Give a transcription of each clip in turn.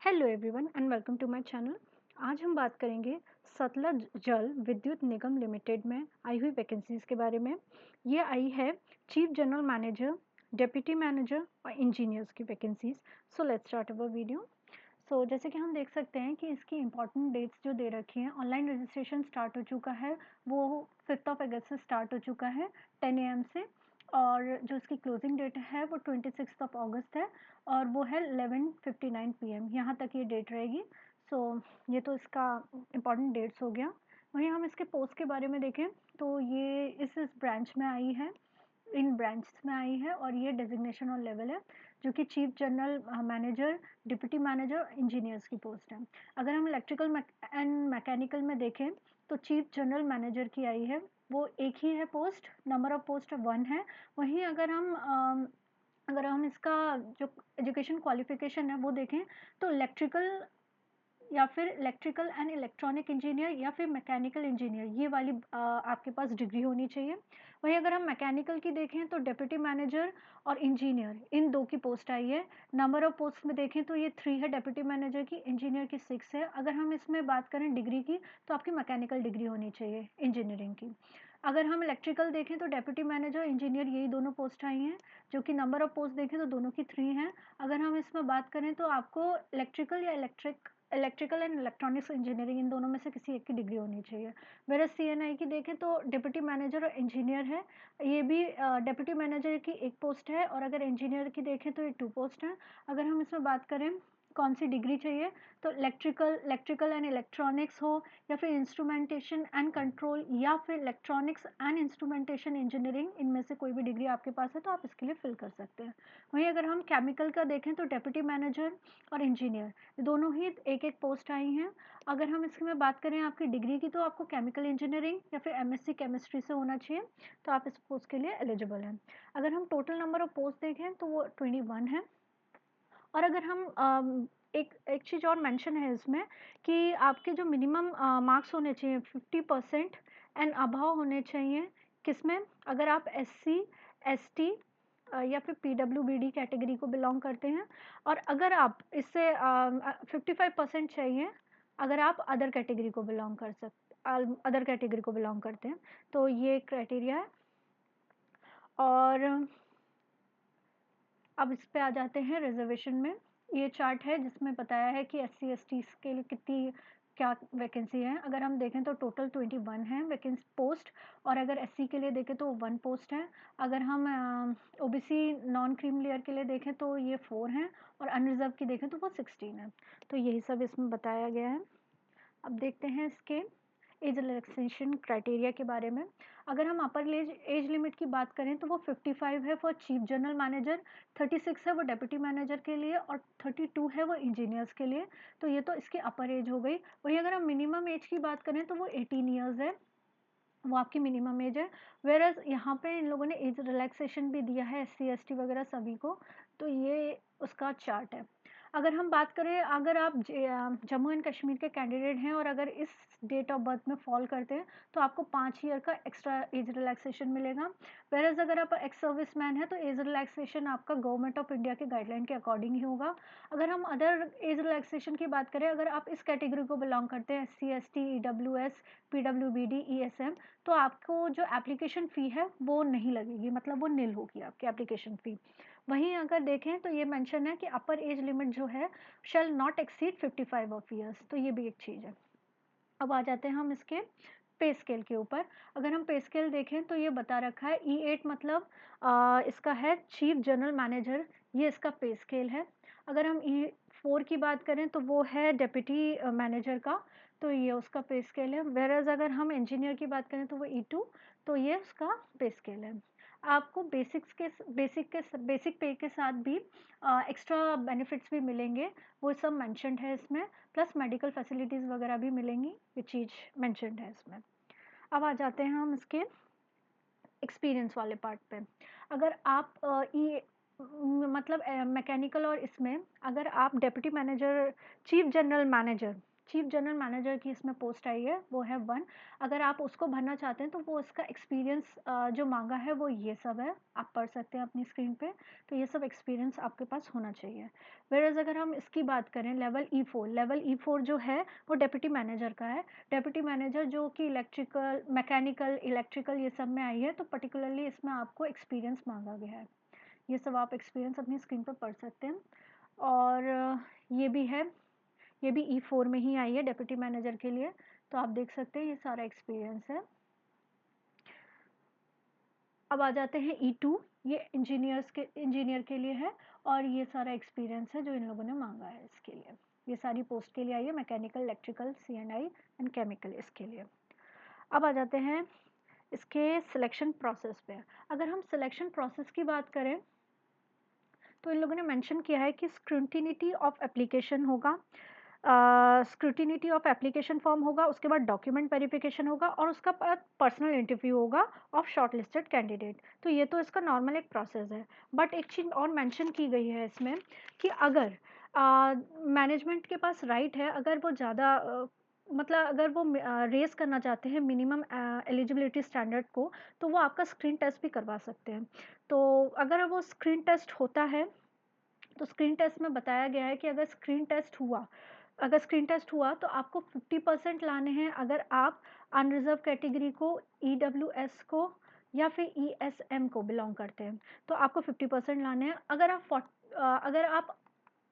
Hello everyone and welcome to my channel. आज हम बात करेंगे सतलज जल विद्युत निगम लिमिटेड में आई हुई वैकेंसीज के बारे में। ये आई है chief general manager, deputy manager और इंजीनियर्स की vacancies. So let's start our video. So जैसे कि हम देख सकते हैं कि इसकी इंपॉर्टेंट डेट्स जो दे रखी हैं, ऑनलाइन रजिस्ट्रेशन स्टार्ट हो चुका है, वो 5 अगस्त से स्टार्ट हो चुका है 10 AM से। और जो इसकी क्लोजिंग डेट है वो 26 अगस्त है और वो है 11:59 PM, यहाँ तक ये डेट रहेगी। सो ये तो इसका इम्पॉर्टेंट डेट्स हो गया। वहीं हम इसके पोस्ट के बारे में देखें तो ये इस ब्रांच में आई है, इन ब्रांच में आई है और ये डेजिग्नेशन और लेवल है जो कि chief general manager, deputy manager, engineers की पोस्ट है। अगर हम इलेक्ट्रिकल एंड मैकेनिकल में देखें तो चीफ जनरल मैनेजर की आई है, वो एक ही है पोस्ट, नंबर ऑफ पोस्ट 1 है। वहीं अगर हम इसका जो एजुकेशन क्वालिफिकेशन है वो देखें तो इलेक्ट्रिकल या फिर इलेक्ट्रिकल एंड इलेक्ट्रॉनिक इंजीनियर या फिर मैकेनिकल इंजीनियर, ये वाली आपके पास डिग्री होनी चाहिए। वहीं अगर हम मैकेनिकल की देखें तो डिप्टी मैनेजर और इंजीनियर, इन दो की पोस्ट आई है। नंबर ऑफ पोस्ट में देखें तो ये 3 है डिप्टी मैनेजर की, इंजीनियर की 6 है। अगर हम इसमें बात करें डिग्री की तो आपकी मैकेनिकल डिग्री होनी चाहिए इंजीनियरिंग की। अगर हम इलेक्ट्रिकल देखें तो डेप्यूटी मैनेजर, इंजीनियर, यही दोनों पोस्ट आई हैं। जो कि नंबर ऑफ पोस्ट देखें तो दोनों की 3 हैं। अगर हम इसमें बात करें तो आपको इलेक्ट्रिकल या इलेक्ट्रिकल एंड इलेक्ट्रॉनिक्स इंजीनियरिंग, इन दोनों में से किसी एक की डिग्री होनी चाहिए। मेरा CNI की देखें तो डिप्टी मैनेजर और इंजीनियर है, ये भी डिप्टी मैनेजर की एक पोस्ट है और अगर इंजीनियर की देखें तो ये 2 पोस्ट हैं। अगर हम इसमें बात करें कौन सी डिग्री चाहिए तो इलेक्ट्रिकल एंड इलेक्ट्रॉनिक्स हो या फिर इंस्ट्रूमेंटेशन एंड कंट्रोल या फिर इलेक्ट्रॉनिक्स एंड इंस्ट्रूमेंटेशन इंजीनियरिंग, इनमें से कोई भी डिग्री आपके पास है तो आप इसके लिए फिल कर सकते हैं। वहीं अगर हम केमिकल का देखें तो डेप्यूटी मैनेजर और इंजीनियर दोनों ही एक एक पोस्ट आई हैं। अगर हम इसमें बात करें आपकी डिग्री की तो आपको केमिकल इंजीनियरिंग या फिर MSc केमिस्ट्री से होना चाहिए, तो आप इस पोस्ट के लिए एलिजिबल हैं। अगर हम टोटल नंबर ऑफ पोस्ट देखें तो वो 21 है। और अगर हम एक एक चीज़ और मेंशन है इसमें कि आपके जो मिनिमम मार्क्स होने चाहिए 50% एंड अबव होने चाहिए। किसमें? अगर आप SC ST या फिर PWBD कैटेगरी को बिलोंग करते हैं और अगर आप इससे 55% चाहिए अगर आप अदर कैटेगरी को बिलोंग करते हैं, तो ये क्राइटेरिया है। और अब इस पे आ जाते हैं रिजर्वेशन में। ये चार्ट है जिसमें बताया है कि SC ST के लिए कितनी क्या वैकेंसी है। अगर हम देखें तो टोटल 21 है वैकेंसी पोस्ट और अगर SC के लिए देखें तो 1 पोस्ट है। अगर हम OBC नॉन क्रीम लेयर के लिए देखें तो ये 4 हैं और अनरिजर्व की देखें तो वो 16 है। तो यही सब इसमें बताया गया है। अब देखते हैं इसके एज रिलैक्सेशन क्राइटेरिया के बारे में। अगर हम अपर एज लिमिट की बात करें तो वो 55 है फॉर चीफ जनरल मैनेजर, 36 है वो डेप्यूटी मैनेजर के लिए और 32 है वो इंजीनियर्स के लिए। तो ये तो इसकी अपर एज हो गई। वहीं अगर हम मिनिमम एज की बात करें तो वो 18 ईयर्स है, वो आपकी मिनिमम एज है। वेर एज यहाँ पे इन लोगों ने एज रिलैक्सेशन भी दिया है SC ST वगैरह सभी को। तो ये उसका चार्ट है। अगर हम बात करें, अगर आप जम्मू एंड कश्मीर के कैंडिडेट हैं और अगर इस डेट ऑफ बर्थ में फॉल करते हैं तो आपको 5 ईयर का एक्स्ट्रा एज रिलैक्सेशन मिलेगा। वेर एज अगर आप एक्स सर्विस मैन है तो एज रिलैक्सेशन आपका गवर्नमेंट ऑफ इंडिया के गाइडलाइन के अकॉर्डिंग ही होगा। अगर हम अदर एज रिलैक्सेशन की बात करें, अगर आप इस कैटेगरी को बिलोंग करते हैं SC ST EWS PWBD ESM, तो आपको जो एप्लीकेशन फ़ी है वो नहीं लगेगी, मतलब वो निल होगी आपकी एप्लीकेशन फ़ी। वहीं अगर देखें तो ये मेंशन है कि अपर एज लिमिट जो है shall not exceed 55 of years, तो ये भी एक चीज़ है। अब आ जाते हैं हम इसके पे स्केल के ऊपर। अगर हम पे स्केल देखें तो ये बता रखा है E8 मतलब इसका है चीफ जनरल मैनेजर, ये इसका पे स्केल है। अगर हम E4 की बात करें तो वो है डेप्यूटी मैनेजर का, तो ये उसका पे स्केल है। वेरएज़ अगर हम इंजीनियर की बात करें तो वो E2, तो ये उसका पे स्केल है। आपको बेसिक पे के साथ भी एक्स्ट्रा बेनिफिट्स भी मिलेंगे, वो सब मेंशन्ड है इसमें, प्लस मेडिकल फैसिलिटीज़ वगैरह भी मिलेंगी, ये चीज़ मेंशन्ड है इसमें। अब आ जाते हैं हम इसके एक्सपीरियंस वाले पार्ट पे। अगर आप मतलब मैकेनिकल और इसमें अगर आप deputy manager, chief general manager chief general manager की इसमें पोस्ट आई है, वो है 1। अगर आप उसको भरना चाहते हैं तो वो इसका एक्सपीरियंस जो मांगा है वो ये सब है, आप पढ़ सकते हैं अपनी स्क्रीन पे। तो ये सब एक्सपीरियंस आपके पास होना चाहिए। वेयरएज़ अगर हम इसकी बात करें लेवल E4, लेवल E4 जो है वो डेप्यूटी मैनेजर का है। डेप्यूटी मैनेजर जो कि इलेक्ट्रिकल, मैकेनिकल, इलेक्ट्रिकल ये सब में आई है, तो पर्टिकुलरली इसमें आपको एक्सपीरियंस मांगा गया है। ये सब आप एक्सपीरियंस अपनी स्क्रीन पर पढ़ सकते हैं। और ये भी है, ये भी E4 में ही आई है डेप्यूटी मैनेजर के लिए। तो आप देख सकते हैं ये सारा एक्सपीरियंस है। अब आ जाते हैं E2, ये इंजीनियर के लिए है, और ये सारा एक्सपीरियंस है जो इन लोगों ने मांगा है इसके लिए। ये सारी पोस्ट के लिए आई है, mechanical, electrical, C&I and chemical इसके लिए। अब आ जाते हैं इसके सिलेक्शन प्रोसेस पे। अगर हम सिलेक्शन प्रोसेस की बात करें तो इन लोगों ने मेंशन किया है कि स्क्रूटिनिटी ऑफ एप्लीकेशन होगा, स्क्रूटिनिटी ऑफ एप्लीकेशन फॉर्म होगा, उसके बाद डॉक्यूमेंट वेरिफिकेशन होगा, और उसका बाद पर्सनल इंटरव्यू होगा ऑफ शॉर्टलिस्टेड कैंडिडेट। तो ये तो इसका नॉर्मल एक प्रोसेस है। बट एक चीज़ और मेंशन की गई है इसमें कि अगर मैनेजमेंट के पास राइट है, अगर वो ज़्यादा मतलब अगर वो रेस करना चाहते हैं मिनिमम एलिजिबिलिटी स्टैंडर्ड को, तो वो आपका स्क्रीन टेस्ट भी करवा सकते हैं। तो अगर वो स्क्रीन टेस्ट होता है तो स्क्रीन टेस्ट में बताया गया है कि अगर स्क्रीन टेस्ट हुआ तो आपको 50% लाने हैं अगर आप अनरिजर्व कैटेगरी को, EWS को या फिर ESM को बिलोंग करते हैं, तो आपको 50% लाने हैं। अगर आप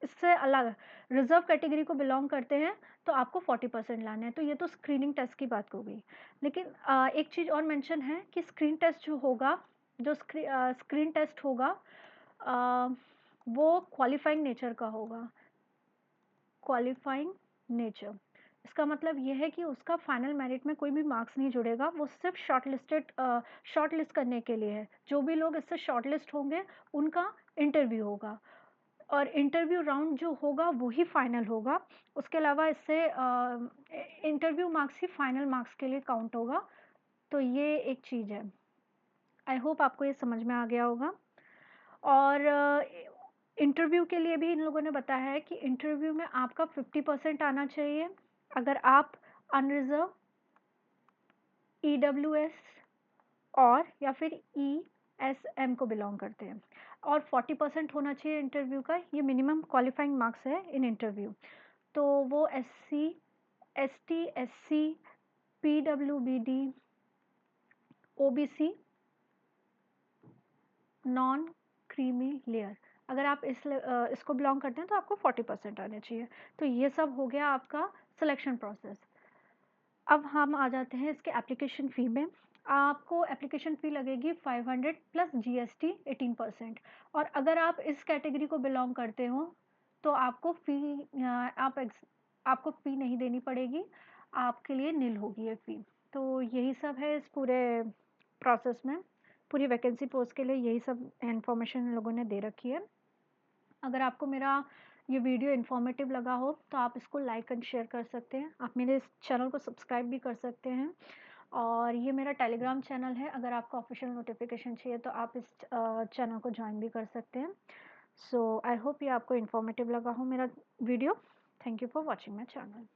इससे अलग रिजर्व कैटेगरी को बिलोंग करते हैं तो आपको 40% लाने हैं। तो ये तो स्क्रीनिंग टेस्ट की बात हो गई। लेकिन एक चीज़ और मेंशन है कि स्क्रीन टेस्ट जो होगा, जो स्क्रीन टेस्ट होगा, अ, वो क्वालिफाइंग नेचर का होगा। क्वालिफाइंग नेचर इसका मतलब ये है कि उसका फाइनल मेरिट में कोई भी मार्क्स नहीं जुड़ेगा, वो सिर्फ शॉर्टलिस्ट करने के लिए है। जो भी लोग इससे शॉर्टलिस्ट होंगे उनका इंटरव्यू होगा, और इंटरव्यू राउंड जो होगा वो ही फाइनल होगा। उसके अलावा इससे इंटरव्यू मार्क्स ही फाइनल मार्क्स के लिए काउंट होगा। तो ये एक चीज़ है। आई होप आपको ये समझ में आ गया होगा। और इंटरव्यू के लिए भी इन लोगों ने बताया है कि इंटरव्यू में आपका 50% आना चाहिए अगर आप अनरिजर्व, EWS और या फिर ESM को बिलोंग करते हैं, और 40% होना चाहिए इंटरव्यू का। ये मिनिमम क्वालिफाइंग मार्क्स है इन इंटरव्यू। तो वो SC, ST, SC, PWBD, OBC, non creamy layer, अगर आप इसको बिलोंग करते हैं तो आपको 40% आने चाहिए। तो ये सब हो गया आपका सिलेक्शन प्रोसेस। अब हम आ जाते हैं इसके एप्लीकेशन फ़ी में। आपको एप्लीकेशन फ़ी लगेगी 500 प्लस GST 18%। और अगर आप इस कैटेगरी को बिलोंग करते हो तो आपको आपको फ़ी नहीं देनी पड़ेगी, आपके लिए निल होगी ये फ़ी। तो यही सब है इस पूरे प्रोसेस में। पूरी वैकेंसी पोस्ट के लिए यही सब इन्फॉर्मेशन इन लोगों ने दे रखी है। अगर आपको मेरा ये वीडियो इन्फॉर्मेटिव लगा हो तो आप इसको लाइक एंड शेयर कर सकते हैं। आप मेरे इस चैनल को सब्सक्राइब भी कर सकते हैं। और ये मेरा टेलीग्राम चैनल है, अगर आपको ऑफिशियल नोटिफिकेशन चाहिए तो आप इस चैनल को ज्वाइन भी कर सकते हैं। सो आई होप ये आपको इन्फॉर्मेटिव लगा हो मेरा video. Thank you for watching my channel.